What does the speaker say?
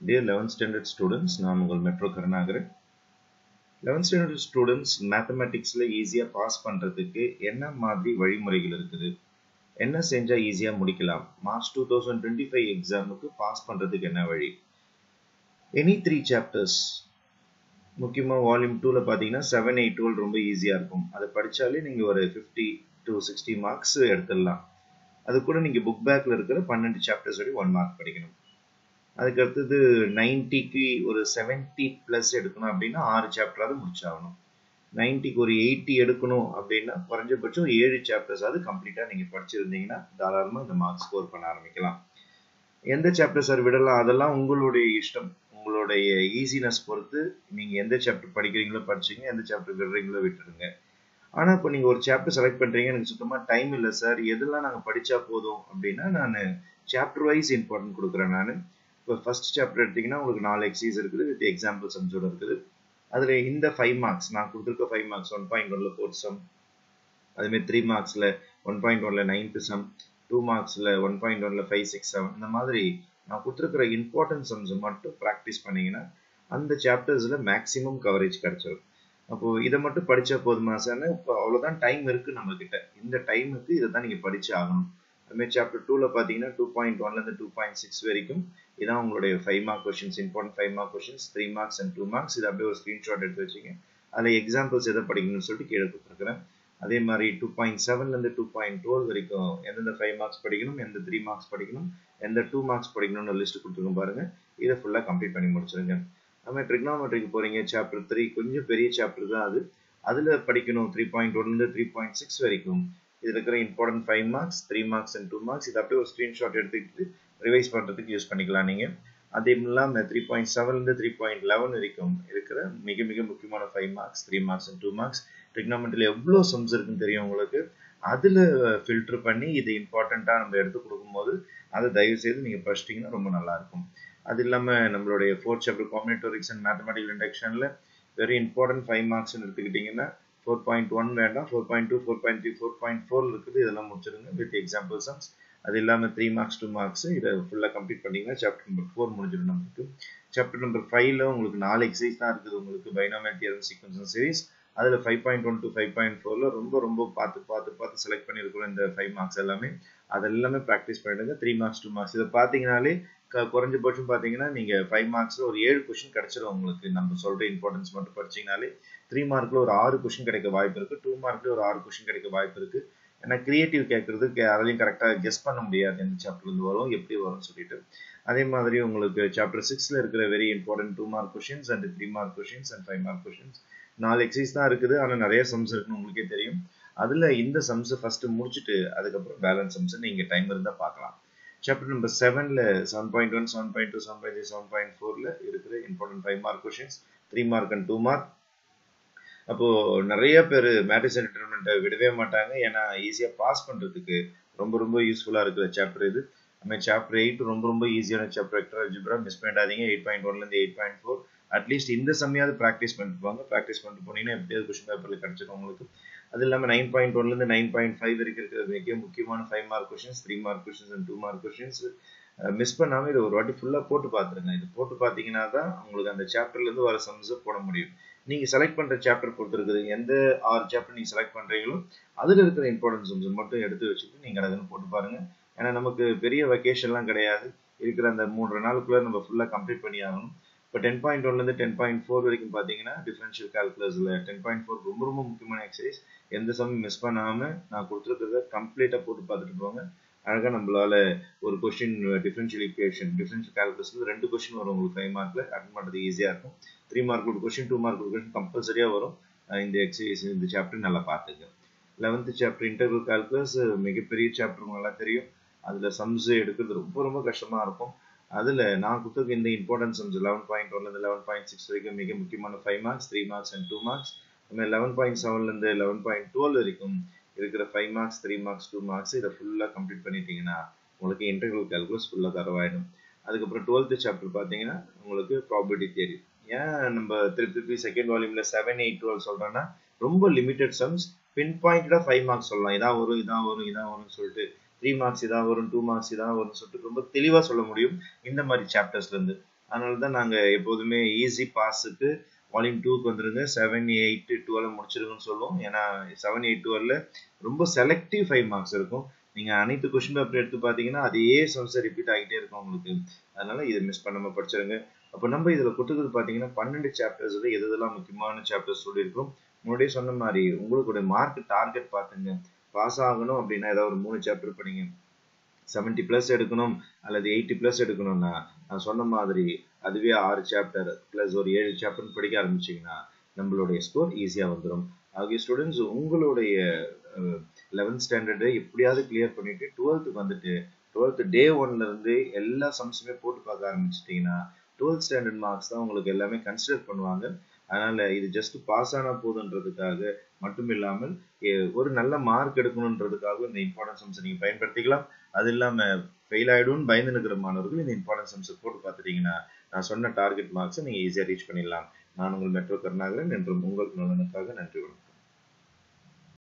Dear 11th standard students, நான் உங்கள் metro Karunakaran. 11th standard students மேத்தமேட்டிக்ஸ்ல ஈஸியா பாஸ் பண்றதுக்கு என்ன மாதிரி வழிமுறைகள் இருக்குது, என்ன செஞ்சா ஈஸியா முடிக்கலாம், மார்ச் 2025 எக்ஸாமுக்கு பாஸ் பண்றதுக்கு என்ன வழி, எனி 3 சாப்டர்ஸ், முக்கியமா வால்யூம் 2ல பாத்தீங்கன்னா 7, 8, 12 ரொம்ப ஈஸியா இருக்கும். அதை படிச்சாலே நீங்க ஒரு 50 to 60 மார்க்ஸ் எடுத்துடலாம். அது கூட நீங்க புக் பேக்ல இருக்கிற 12 சாப்டர்ஸ் வரை 1 மார்க் படிக்கணும். அதுக்கு அடுத்தது 90க்கு ஒரு 70 பிளஸ் எடுக்கணும் அப்படின்னா 6 சாப்டராவது முடிச்சாகணும். 90க்கு ஒரு 80 எடுக்கணும் அப்படின்னா குறைஞ்சபட்சம் 7 சாப்டர்ஸாவது கம்ப்ளீட்டா நீங்க படிச்சிருந்தீங்கன்னா தாராளமா இந்த மார்க் ஸ்கோர் பண்ண ஆரம்பிக்கலாம். எந்த சாப்டர் சார் விடலாம், அதெல்லாம் உங்களுடைய இஷ்டம், உங்களுடைய ஈஸினஸ் பொறுத்து நீங்க எந்த சாப்டர் படிக்கிறீங்களோ படிச்சீங்க, எந்த சாப்டர் விடுறீங்களோ விட்டுருங்க. ஆனா இப்போ நீங்க ஒரு சாப்டர் செலக்ட் பண்றீங்க, எனக்கு சுத்தமா டைம் இல்லை சார், எதெல்லாம் நாங்க படிச்சா போதும் அப்படின்னா நான் சாப்டர் வைஸ் இம்பார்ட்டன்ட் கொடுக்குறேன். நான் இப்போ ஃபர்ஸ்ட் சாப்டர் எடுத்தீங்கன்னா உங்களுக்கு 4 எக்ஸசைஸ் இருக்குது வித் எக்ஸாம்பிள் சம்ஸோட இருக்குது. அதுல இந்த 5 மார்க்ஸ் நான் கொடுத்துருக்க 5 மார்க்ஸ் 1.1ல 4th சம், அதுமாதிரி 3 மார்க்ஸ்ல 1.1ல 9th சம், 2 மார்க்ஸ்ல 1.1ல 5, 6, 7, இந்த மாதிரி நான் கொடுத்துருக்கிற இம்பார்ட்டன்ட் சம்ஸ் மட்டும் ப்ராக்டிஸ் பண்ணீங்கன்னா அந்த சாப்டர்ஸ்ல மேக்ஸிமம் கவரேஜ் கிடைச்சிடும். அப்போ இதை மட்டும் படிச்சா போதுமா சார், இப்போ அவ்வளவுதான் டைம் இருக்கு நம்ம கிட்ட, இந்த டைமுக்கு இதை தான் நீங்க படிச்சு ஆகணும். அதுமாதிரி சாப்டர் 2ல பாத்தீங்கன்னா 2.1ல இருந்து 2.6 வரைக்கும் இதான் உங்களுடைய 5 mark questions, important 5 mark questions, 3 marks and 2 marks. இது அப்படியே ஒரு ஸ்கிரீன்ஷாட் எடுத்து வச்சுங்க. அதில் எக்ஸாம்பிள்ஸ் எதை படிக்கணும்னு சொல்லிட்டு கீழே கொடுத்துருக்கிறேன். அதே மாதிரி 2.7ல இருந்து 2.12 வரைக்கும் எந்தெந்த 5 மார்க்ஸ் படிக்கணும், எந்த 3 மார்க்ஸ் படிக்கணும், எந்த 2 மார்க்ஸ் படிக்கணும்னு லிஸ்ட் கொடுத்துருக்கோம் பாருங்க. இதை ஃபுல்லா கம்ப்ளீட் பண்ணி முடிச்சிருங்க. நம்ம ட்ரிக்னாமெட்ரிக்கு போறீங்க, சாப்டர் 3 கொஞ்சம் பெரிய சாப்டர் தான் அது, அதுல படிக்கணும் 3.1ல இருந்து 3.6 வரைக்கும். இதுல இருக்கிற important 5 marks, 3 marks and 2 marks. இது அப்படியே ஒரு ஸ்கிரீன்ஷாட் எடுத்துக்கிட்டு ரிவைஸ் பண்றதுக்கு யூஸ் பண்ணிக்கலாம் நீங்க. அதே இல்லாம 3.7ல இருந்து 3.11 வரைக்கும் இருக்கிற மிக மிக முக்கியமான 5 மார்க்ஸ், 3 மார்க்ஸ் அண்ட் 2 மார்க்ஸ். ட்ரிக்னாமெட்ரியில எவ்வளவு சம்ஸ் இருக்குன்னு தெரியும் உங்களுக்கு. அதுல ஃபில்டர் பண்ணி இது இம்பார்ட்டண்டா நம்ம எடுத்து கொடுக்கும்போது அதை தயவு செய்து நீங்க படிச்சிட்டீங்கன்னா ரொம்ப நல்லா இருக்கும். அது இல்லாம நம்மளுடைய 4th chapter combinatorics and mathematical இண்டக்ஷன்ல வெரி இம்பார்ட்டன்ட் 5 மார்க்ஸ் எடுத்துக்கிட்டீங்கன்னா 4.1 வேண்டாம், 4.2, 4.3, 4.4 இருக்குது, இதெல்லாம் முடிச்சிருங்க வித் எக்ஸாம்பிள் சம்ஸ். அது இல்லாம 3 மார்க்ஸ் 2 மார்க்ஸ் இதை ஃபுல்லா கம்ப்ளீட் பண்ணீங்கன்னா சாப்டர் நம்பர் 4 முடிஞ்சிடும் நமக்கு. சாப்டர் நம்பர் 5ல உங்களுக்கு 4 எக்ஸசைஸ் தான் இருக்குது உங்களுக்கு, binomial theorem, sequence and series. அதுல 5.1 to 5.4ல ரொம்ப ரொம்ப பார்த்து செலக்ட் பண்ணிருக்கிறோம் இந்த 5 மார்க்ஸ் எல்லாமே. அதெல்லாமே ப்ராக்டிஸ் பண்ணிடுங்க. 3 மார்க்ஸ் 2 மார்க்ஸ் இதை பாத்தீங்கன்னாலே குறைஞ்சபட்சம் பாத்தீங்கன்னா நீங்க 5 மார்க்ஸ்ல ஒரு 7 கொஸ்டின் கிடைச்சிடும் உங்களுக்கு. நம்ம சொல்ற இம்பார்ட்டன்ஸ் மட்டும் படிச்சீங்கனாலே 3 மார்க்ல ஒரு 6 கொஸ்டின் கிடைக்க வாய்ப்பு இருக்கு, 2 மார்க்ல ஒரு 6 கொஸ்டின் கிடைக்க வாய்ப்பு இருக்கு. ஏன்னா கிரியேட்டிவ் கேட்கறது அதையும் கரெக்டா கெஸ் பண்ண முடியாது எந்த சாப்டர்ல இருந்து வரும், எப்படி வரும்னு சொல்லிட்டு. அதே மாதிரி உங்களுக்கு சாப்டர் 6ல இருக்கிற very important 2 mark questions and 3 mark questions and 5 mark questions. 4 exercise தான் இருக்குது, ஆனா நிறைய சம்ஸ் இருக்குன்னு உங்களுக்கே தெரியும். அதுல இந்த சம்ஸ் ஃபர்ஸ்ட் முடிச்சுட்டு அதுக்கப்புறம் பேலன்ஸ் சம்ஸ் நீங்க டைம் இருந்தா பார்க்கலாம். சாப்டர் நம்பர் 7ல 7.1, 7.2, 7.3, 7.4ல இருக்கிற important 5 mark questions, 3 mark and 2 mark. அப்போ நிறைய பேர் மேட்ரிக்ஸ் அண்ட் டிட்டர்மினன்ட்டை விடவே மாட்டாங்க, ஏன்னா ஈஸியா பாஸ் பண்றதுக்கு ரொம்ப ரொம்ப யூஸ்ஃபுல்லா இருக்கிற சாப்டர் இது. நம்ம சாப்டர் 8 ரொம்ப ரொம்ப ஈஸியான சாப்டர், வெக்டர் அல்ஜிப்ரா. மிஸ் பண்ணிடாதீங்க. 8.1ல இருந்து 8.4 அட்லீஸ்ட் இந்த சமயாவது ப்ராக்டிஸ் பண்ணிட்டு போங்க. ப்ராக்டிஸ் பண்ணிட்டு போனீங்கன்னா எப்படியாவது கொஸ்டின் பேப்பர்ல கிடைச்சிடும் உங்களுக்கு. அது இல்லாம 9.1ல இருந்து 9.5 வரைக்கும் இருக்கிற மிக முக்கியமான 5 mark questions, 3 mark questions and 2 mark questions miss பண்ணாம இதை ஒரு வாட்டி ஃபுல்லா போட்டு பாத்துருங்க. இது போட்டு பாத்தீங்கன்னா தான் உங்களுக்கு அந்த சாப்டர்ல இருந்து வர சம்ஸ் போட முடியும். நீங்க செலக்ட் பண்ற சாப்டர் பொறுத்து இருக்குது. எந்த 6 சாப்டர் நீங்க செலக்ட் பண்றீங்களோ அதுல இருக்கிற இம்பார்ட்டன்ஸ் சம்ஸ் மட்டும் எடுத்து வச்சுட்டு நீங்க அதுன்னு போட்டு பாருங்க. ஏன்னா நமக்கு பெரிய வெக்கேஷன்லாம் கிடையாது, இருக்கிற அந்த 3 நாளுக்குள்ள நம்ம ஃபுல்லா கம்ப்ளீட் பண்ணி ஆகணும். இப்போ 10.1ல இருந்து 10.4 வரைக்கும் பாத்தீங்கன்னா டிஃபரன்ஷியல் கால்குலஸ்ல 10.4 ரொம்ப ரொம்ப முக்கியமான எக்ஸசைஸ். எந்த சமயம் மிஸ் பண்ணாம நான் கொடுத்துருக்கிறத கம்ப்ளீட்டா போட்டு பார்த்துட்டு போங்க. அழகா நம்மளால ஒரு கொஸ்டின் டிஃபரன்ஷியல் ஈக்குவேஷன், டிஃபரன்ஷியல் கால்குலஸ்ல 2 கொஸ்டின் வரும் உங்களுக்கு 5 மார்க்ல. அட்டன் பண்றது ஈஸியா இருக்கும். 3 மார்க் ஒரு கொஸ்டின், 2 மார்க் ஒரு கொஸ்டின் கம்பல்சரியா வரும். இந்த எக்ஸசைஸ் இந்த சாப்டர் நல்லா பார்த்துங்க. 11th சாப்டர் இன்டெகிரல் கால்குலஸ் மிகப்பெரிய சாப்டர், நல்லா தெரியும். அதுல சம்ஸ் எடுக்கிறது ரொம்ப ரொம்ப கஷ்டமா இருக்கும். அதுல நான் கொடுத்துருக்க இந்த இம்பார்ட்டன்ட் சம்ஸ் 11.1ல இருந்து 11.6 வரைக்கும் மிக முக்கியமான 5 மார்க்ஸ், 3 மார்க்ஸ் அண்ட் 2 மார்க்ஸ். 11.7ல இருந்து 11.12 வரைக்கும் இருக்கிற 5 மார்க்ஸ், 3 மார்க்ஸ், 2 மார்க்ஸ். இதை ஃபுல்லா கம்ப்ளீட் பண்ணிட்டீங்கன்னா உங்களுக்கு இன்டெகிரல் கால்குலஸ் ஃபுல்லா தரவாயிடும். அதுக்கப்புறம் 12th சாப்டர் பாத்தீங்கன்னா உங்களுக்கு ப்ராபபிலிட்டி தியரி. ஏன் நம்ம திருப்பி செகண்ட் வால்யூம்ல 7, 8, 12 சொல்றேன்னா ரொம்ப லிமிடெட் சம்ஸ், பின் பாயிண்டடா 5 மார்க்ஸ் சொல்லலாம். இதான் வரும், இதான் வரும், இதான் வரும்னு சொல்லிட்டு 3 மார்க்ஸ் இதான் வரும், 2 மார்க்ஸ் இதான் வரும்னு சொல்லிட்டு ரொம்ப தெளிவா சொல்ல முடியும் இந்த மாதிரி சாப்டர்ஸ்ல இருந்து. அதனால தான் நாங்கள் எப்போதுமே ஈஸி பாஸுக்கு வால்யூம் 2க்கு வந்துருங்க, 7, 8, 12 முடிச்சிருங்கன்னு சொல்லுவோம். ஏன்னா 7, 8, 12ல ரொம்ப செலக்டிவ் 5 மார்க்ஸ் இருக்கும். நீங்கள் அனைத்து கொஸ்டின் பேப்பர் எடுத்து பார்த்தீங்கன்னா அதே சம்ஸை ரிப்பீட் ஆகிட்டே இருக்கும் உங்களுக்கு. அதனால இதை மிஸ் பண்ணாமல் படிச்சிருங்க. அப்போ நம்ம இதில் கொடுத்தது பார்த்தீங்கன்னா 12 சாப்டர்ஸில் எதெல்லாம் முக்கியமான சாப்டர்ஸ் சொல்லியிருக்கோம். முன்னாடியே சொன்ன மாதிரி உங்களுடைய மார்க் டார்கெட் பார்த்துங்க. பாஸ் ஆகணும் அப்படின்னா ஏதாவது ஒரு 3 சாப்டர் படிங்க. 70+ எடுக்கணும் அல்லது 80+ எடுக்கணும்னா நான் சொன்ன மாதிரி அதுவே 6 சாப்டர் ப்ளஸ் ஒரு 7 சாப்டர் படிக்க ஆரம்பிச்சிங்கன்னா நம்மளுடைய ஸ்கோர் ஈஸியாக வந்துடும். ஆகிய ஸ்டூடெண்ட்ஸ் உங்களுடைய 11th ஸ்டாண்டர்டை எப்படியாவது கிளியர் பண்ணிட்டு 12th வந்துட்டு 12th டே 1ல இருந்து எல்லா சம்ஸுமே போட்டு பார்க்க ஆரம்பிச்சிட்டிங்கன்னா 12th ஸ்டாண்டர்ட் மார்க்ஸ் தான் உங்களுக்கு எல்லாமே கன்சிடர் பண்ணுவாங்க. அதனால இது ஜஸ்ட் பாஸ் ஆனா போதுன்றதுக்காக மட்டும் இல்லாமல் ஒரு நல்ல மார்க் எடுக்கணுன்றதுக்காக இந்த இம்பார்ட்டன்ட் சம்ஸை நீங்க பயன்படுத்திக்கலாம். அது இல்லாம ஃபெயில் ஆயிடும்னு பயந்து நிற்கிற மாணவர்கள் இந்த இம்பார்ட்டன்ட் சம்ஸை போட்டு பார்த்துட்டீங்கன்னா நான் சொன்ன டார்கெட் மார்க்ஸை நீங்க ஈஸியா ரீச் பண்ணிடலாம். நான் உங்கள் மெட்ரோ கருணாகரன் என்றும் உங்கள் நலனுக்காக. நன்றி.